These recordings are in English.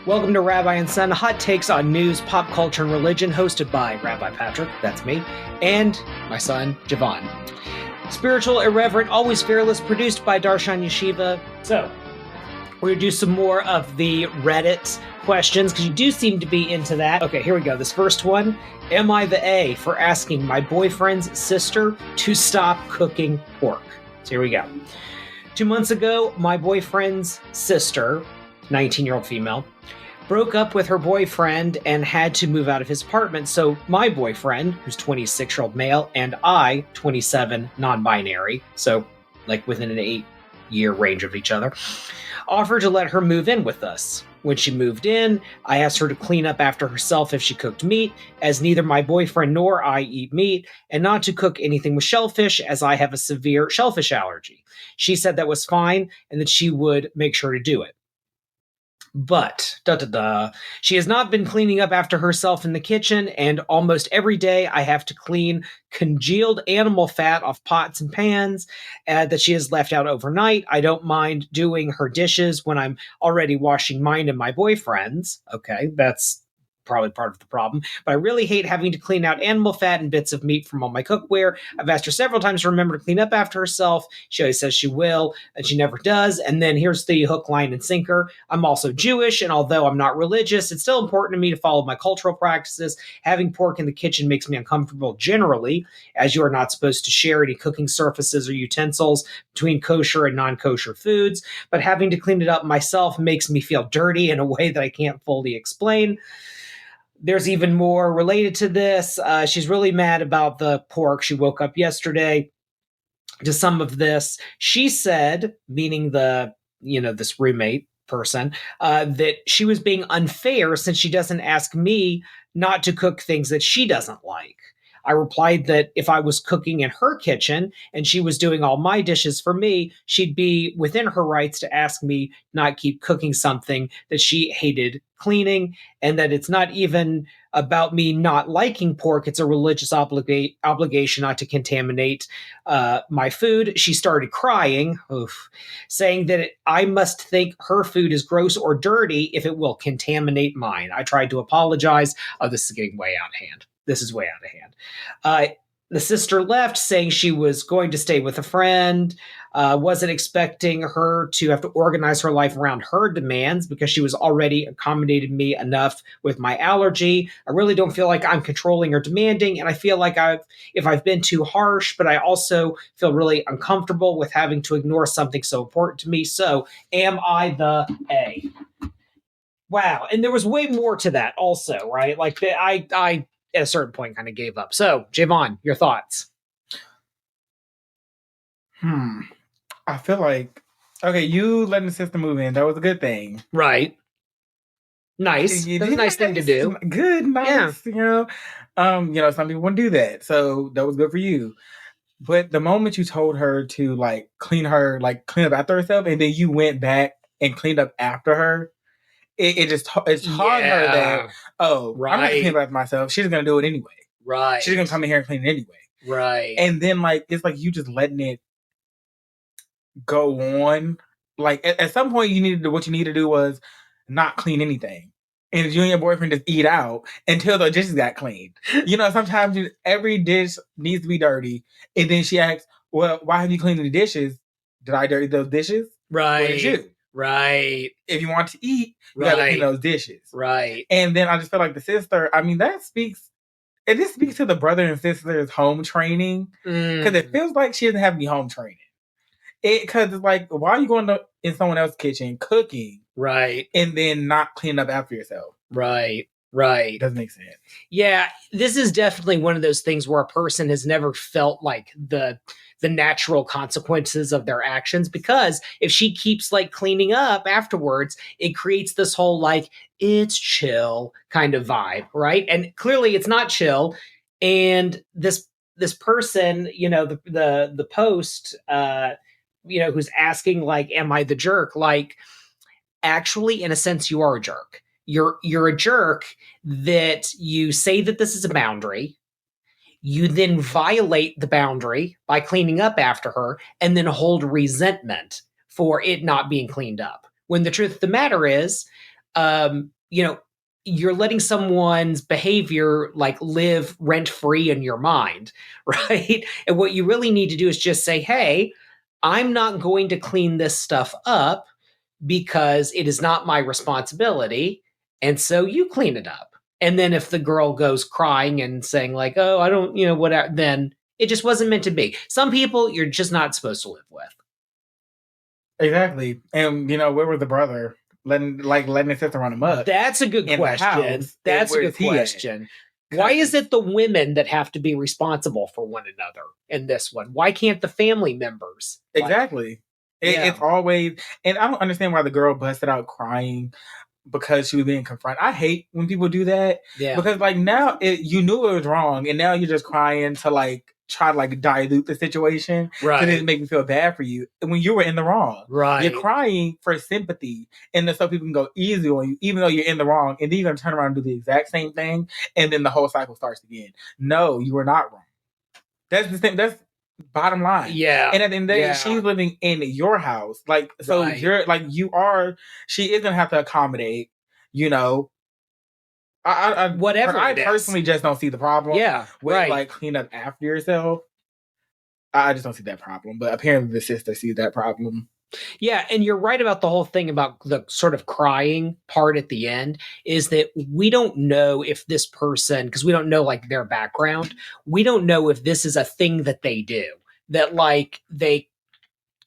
Welcome to Rabbi Son, hot takes on news, pop culture, and religion, hosted by Rabbi Patrick, that's me, and my son, Javon. Spiritual, irreverent, always fearless, produced by Darshan Yeshiva. So, we're going to do some more of the Reddit questions, because you do seem to be into that. Okay, here we go. This first one, am I the A for asking my boyfriend's sister to stop cooking pork? So here we go. 2 months ago, my boyfriend's sister, 19-year-old female, broke up with her boyfriend and had to move out of his apartment. So my boyfriend, who's 26-year-old male, and I, 27, non-binary, so like within an 8-year range of each other, offered to let her move in with us. When she moved in, I asked her to clean up after herself if she cooked meat, as neither my boyfriend nor I eat meat, and not to cook anything with shellfish, as I have a severe shellfish allergy. She said that was fine and that she would make sure to do it. But, she has not been cleaning up after herself in the kitchen, and almost every day I have to clean congealed animal fat off pots and pans that she has left out overnight. I don't mind doing her dishes when I'm already washing mine and my boyfriend's. Okay, that's probably part of the problem, but I really hate having to clean out animal fat and bits of meat from all my cookware. I've asked her several times to remember to clean up after herself. She always says she will, and she never does. And then here's the hook, line, and sinker. I'm also Jewish, and although I'm not religious, it's still important to me to follow my cultural practices. Having pork in the kitchen makes me uncomfortable generally, as you are not supposed to share any cooking surfaces or utensils between kosher and non-kosher foods, but having to clean it up myself makes me feel dirty in a way that I can't fully explain. There's even more related to this. She's really mad about the pork. She woke up yesterday to some of this. She said, meaning this roommate person, that she was being unfair since she doesn't ask me not to cook things that she doesn't like. I replied that if I was cooking in her kitchen and she was doing all my dishes for me, she'd be within her rights to ask me not keep cooking something that she hated cleaning, and that it's not even about me not liking pork. It's a religious obligation not to contaminate my food. She started crying, saying that I must think her food is gross or dirty if it will contaminate mine. I tried to apologize. Oh, this is getting way out of hand. This is way out of hand. The sister left, saying she was going to stay with a friend, wasn't expecting her to have to organize her life around her demands because she was already accommodated me enough with my allergy. I really don't feel like I'm controlling or demanding, and I feel like if I've been too harsh, but I also feel really uncomfortable with having to ignore something so important to me. So, am I the A? Wow. And there was way more to that also, right? Like, I at a certain point kind of gave up. So, Javon, your thoughts? I feel like, okay, you letting the sister move in, that was a good thing. Right. Nice. That's a nice thing to do. Good, nice, yeah. Some people wouldn't do that. So that was good for you. But the moment you told her to clean up after herself, and then you went back and cleaned up after her, it's taught her that, right. I'm not going to clean up after myself. She's going to do it anyway. Right. She's going to come in here and clean it anyway. Right. And then, it's like you just letting it go on. Like, at some point, what you need to do was not clean anything. And you and your boyfriend just eat out until the dishes got cleaned. Sometimes every dish needs to be dirty. And then she asks, well, why have you cleaned the dishes? Did I dirty those dishes? Right. What did you? Right. If you want to eat, you gotta clean those dishes. Right. And then I just feel like the sister, this speaks to the brother and sister's home training. Because it feels like she doesn't have any home training. Because it's like, why are you going in someone else's kitchen cooking? Right. And then not cleaning up after yourself? Right. Right. Doesn't make sense. Yeah, this is definitely one of those things where a person has never felt like the natural consequences of their actions, because if she keeps cleaning up afterwards, it creates this whole it's chill kind of vibe, right? And clearly it's not chill. And this person, the post, who's asking am I the jerk? Actually, in a sense, you are a jerk. You're a jerk that you say that this is a boundary. You then violate the boundary by cleaning up after her, and then hold resentment for it not being cleaned up. When the truth of the matter is, you know, you're letting someone's behavior like live rent free in your mind, right? And what you really need to do is just say, hey, I'm not going to clean this stuff up because it is not my responsibility. And so you clean it up. And then if the girl goes crying and saying, like, oh, I don't, whatever, then it just wasn't meant to be. Some people you're just not supposed to live with. Exactly. And, where was the brother? Letting his sister run him up. That's a good question. That's a good question. Why is it the women that have to be responsible for one another in this one? Why can't the family members? Exactly. It's always, and I don't understand why the girl busted out crying because she was being confronted. I hate when people do that. Yeah. Because now you knew it was wrong, and now you're just crying to try to dilute the situation. Right. So it make me feel bad for you when you were in the wrong. Right. You're crying for sympathy, and then so people can go easy on you, even though you're in the wrong, and then you're gonna turn around and do the exact same thing, and then the whole cycle starts again. No, you were not wrong. That's the thing. That's bottom line. Yeah. And at the end of the day, she's living in your house. So you're she is gonna have to accommodate, whatever. I personally just don't see the problem. Yeah. With clean up after yourself. I just don't see that problem. But apparently the sister sees that problem. Yeah, and you're right about the whole thing about the sort of crying part at the end is that we don't know if this person, because we don't know their background, we don't know if this is a thing that they do, that they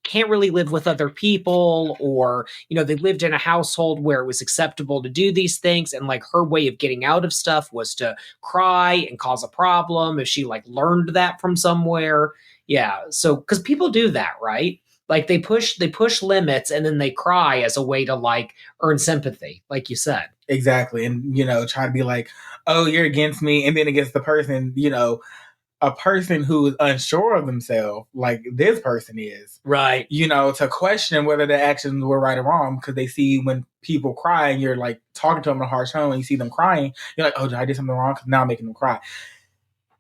can't really live with other people, or they lived in a household where it was acceptable to do these things, and her way of getting out of stuff was to cry and cause a problem if she learned that from somewhere. Yeah, so because people do that, right? They push limits and then they cry as a way to earn sympathy, like you said. Exactly. And, try to be oh, you're against me. And then against the person, a person who is unsure of themselves, like this person is. Right. To question whether their actions were right or wrong, because they see when people cry and you're talking to them in a harsh tone and you see them crying, you're oh, did I do something wrong? Because now I'm making them cry.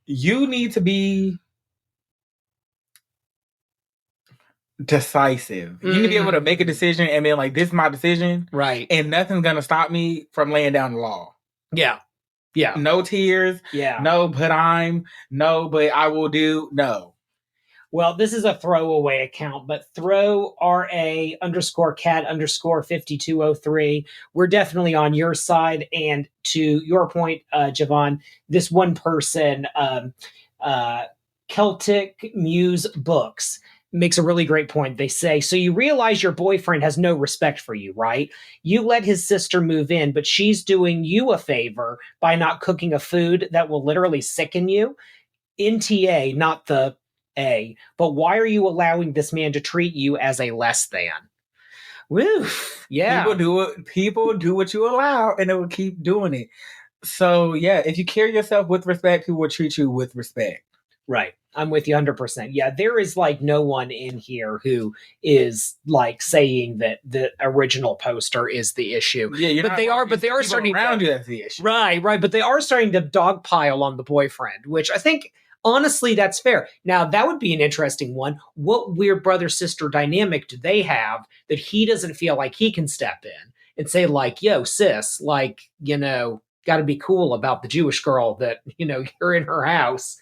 You need to be decisive. You need to be able to make a decision and be this is my decision. Right. And nothing's going to stop me from laying down the law. Yeah. Yeah. No tears. Yeah. No, but I will do. No. Well, this is a throwaway account, but throw RA_cat_5203. We're definitely on your side. And to your point, Javon, this one person, Celtic Muse Books, makes a really great point. They say, so you realize your boyfriend has no respect for you, right? You let his sister move in, but she's doing you a favor by not cooking a food that will literally sicken you. NTA, not the A. But why are you allowing this man to treat you as a less than? Woo. Yeah. People do what you allow, and they will keep doing it. So yeah, if you carry yourself with respect, people will treat you with respect. Right. I'm with you 100%. Yeah, there is no one in here who is saying that the original poster is the issue. Yeah, but they are starting around you that's the issue. Right. But they are starting to dogpile on the boyfriend, which I think honestly that's fair. Now that would be an interesting one. What weird brother sister dynamic do they have that he doesn't feel like he can step in and say yo sis, got to be cool about the Jewish girl that, you're in her house.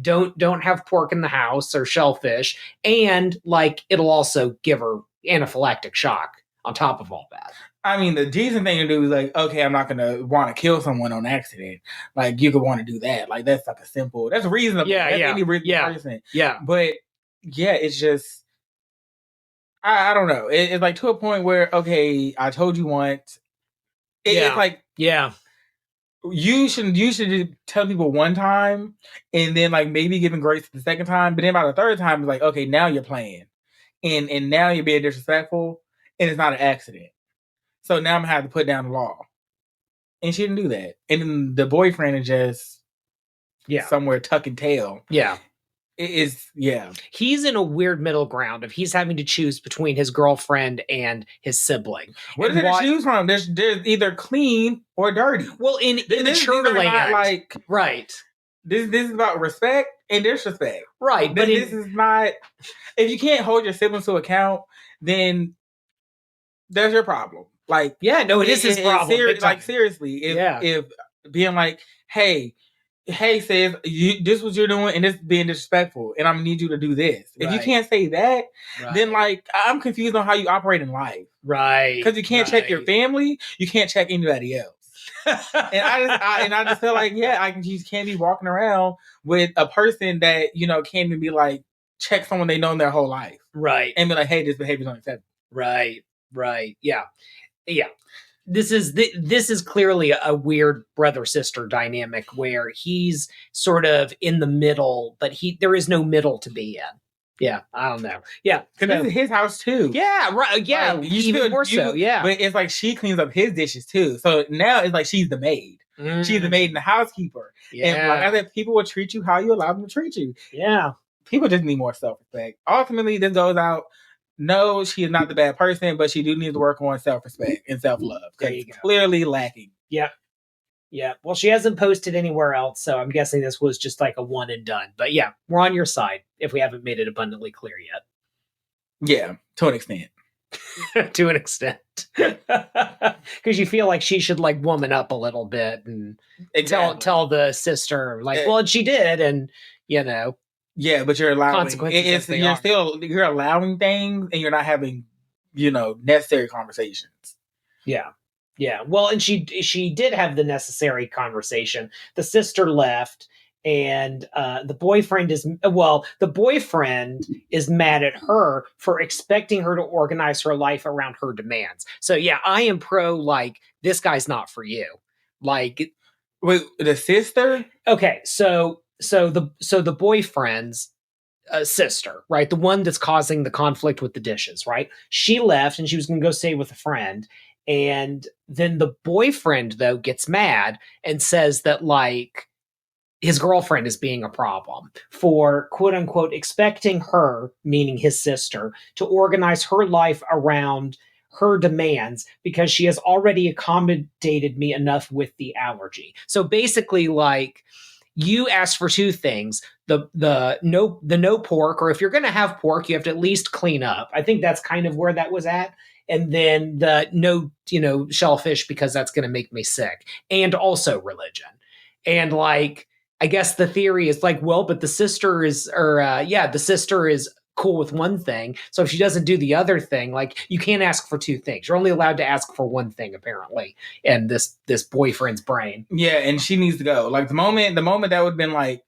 Don't have pork in the house or shellfish. And it'll also give her anaphylactic shock on top of all that. I mean, the decent thing to do is okay, I'm not going to want to kill someone on accident. You could want to do that. That's that's reasonable. Yeah, that's any reasonable person. Yeah. But yeah, it's just, I don't know. It's to a point where, okay, I told you once. It's yeah. You should tell people one time and then maybe give them grace the second time, but then by the third time it's okay, now you're playing and now you're being disrespectful and it's not an accident. So now I'm gonna have to put down the law. And she didn't do that. And then the boyfriend is just somewhere tucking tail. Yeah. It is, yeah. He's in a weird middle ground of he's having to choose between his girlfriend and his sibling. What is it to choose from? There's either clean or dirty. Well, in the church land, right. This is about respect and disrespect. Right. But this is not, if you can't hold your siblings to account, then That's your problem. Like, yeah, no, it is his problem. Big time. Like, seriously, if being like, hey, sis, this is what you're doing, and it's being disrespectful, and I'm gonna need you to do this. If you can't say that, then like I'm confused on how you operate in life. Right. Because you can't check your family, you can't check anybody else. And I just feel like, you can't be walking around with a person that, can't even be like, check someone they know in their whole life. Right. And be like, hey, this behavior is unacceptable. Right. Yeah. This is clearly a weird brother-sister dynamic where he's sort of in the middle, but there is no middle to be in. Yeah, I don't know. Yeah, because this is his house too. Yeah, right. Yeah, like, even more so. Yeah, but it's like she cleans up his dishes too. So now it's like she's the maid. She's the maid and the housekeeper. Yeah. And like I said, people will treat you how you allow them to treat you. Yeah, people just need more self-respect. Ultimately, this goes out. No, she is not the bad person, but she do need to work on self-respect and self-love. There you go. Clearly lacking. Yeah. Yeah, well, she hasn't posted anywhere else, so I'm guessing this was just like a one and done. But yeah, we're on your side if we haven't made it abundantly clear yet. Yeah, to an extent. To an extent. Because you feel like she should like woman up a little bit and tell the sister, like, well, she did, and Yeah, but you're allowing consequences. You're allowing things and you're not having, necessary conversations. Yeah. Yeah, well, and she did have the necessary conversation. The sister left, and the boyfriend is mad at her for expecting her to organize her life around her demands. So yeah, I am pro like this guy's not for you. Like, wait, the sister? Okay, so the boyfriend's sister, right, the one that's causing the conflict with the dishes, right? She left, and she was going to go stay with a friend. And then the boyfriend, though, gets mad and says that, like, his girlfriend is being a problem for, quote unquote, expecting her, meaning his sister, to organize her life around her demands because she has already accommodated me enough with the allergy. So basically, like, you asked for two things: the no pork, or if you're going to have pork, you have to at least clean up. I think that's kind of where that was at. And then the no, shellfish because that's going to make me sick. And also religion. And like, I guess the theory is like, well, but the sister is cool with one thing. So if she doesn't do the other thing, like, you can't ask for two things. You're only allowed to ask for one thing, apparently, in this boyfriend's brain. Yeah, and she needs to go. Like, the moment that would have been like,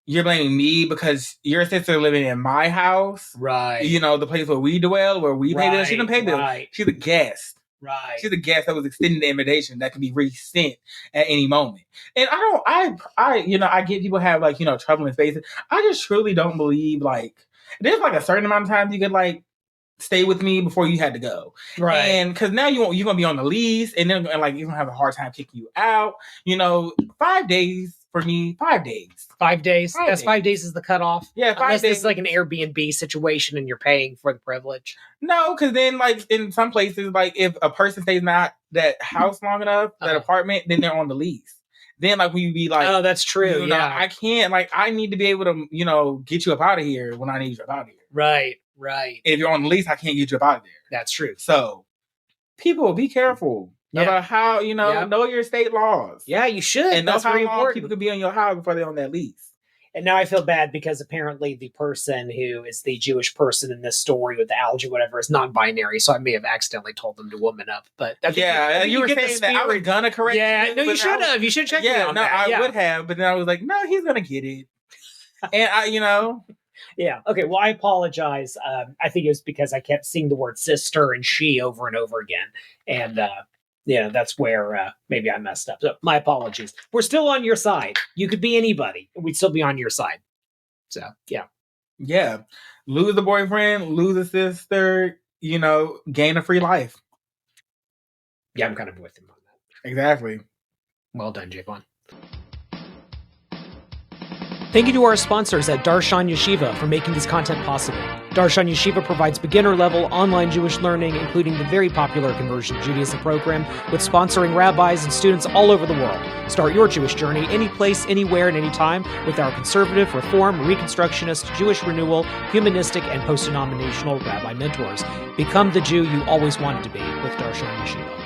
you're blaming me because your sister living in my house. Right. The place where we dwell, where we pay bills. She didn't pay bills. Right. She's a guest. Right. She's a guest that was extending the invitation that can be resent at any moment. And I get people have like, troubling spaces. I just truly don't believe like there's like a certain amount of time you could like stay with me before you had to go. Right. And because now you're going to be on the lease and then like you're going to have a hard time kicking you out. 5 days. For me, 5 days. 5 days? 5 days is the cutoff? Yeah, 5 days. Unless this is like an Airbnb situation and you're paying for the privilege. No, because then, like, in some places, like, if a person stays in that house long enough, that apartment, then they're on the lease. Then, like, we be like... Oh, that's true, yeah. I can't, like, I need to be able to, get you up out of here when I need you up out of here. Right. If you're on the lease, I can't get you up out of there. That's true. So, people, be careful. About how, know your state laws. Yeah, you should. And know how long people could be on your house before they're on that lease. And now I feel bad because apparently the person who is the Jewish person in this story with the allergy, whatever, is non-binary. So I may have accidentally told them to woman up. But I think you were saying that I was gonna correct. Yeah, no, you should have. You should check me on that. I would have, but then I was like, no, he's gonna get it. And Yeah. Okay. Well, I apologize. I think it was because I kept seeing the word sister and she over and over again, and that's where maybe I messed up. So my apologies. We're still on your side. You could be anybody. We'd still be on your side. So, yeah. Yeah. Lose the boyfriend, lose a sister, gain a free life. Yeah, I'm kind of with him on that. Exactly. Well done, Javon. Thank you to our sponsors at Darshan Yeshiva for making this content possible. Darshan Yeshiva provides beginner-level online Jewish learning, including the very popular Conversion to Judaism program, with sponsoring rabbis and students all over the world. Start your Jewish journey any place, anywhere, and anytime with our conservative, reform, reconstructionist, Jewish renewal, humanistic, and post-denominational rabbi mentors. Become the Jew you always wanted to be with Darshan Yeshiva.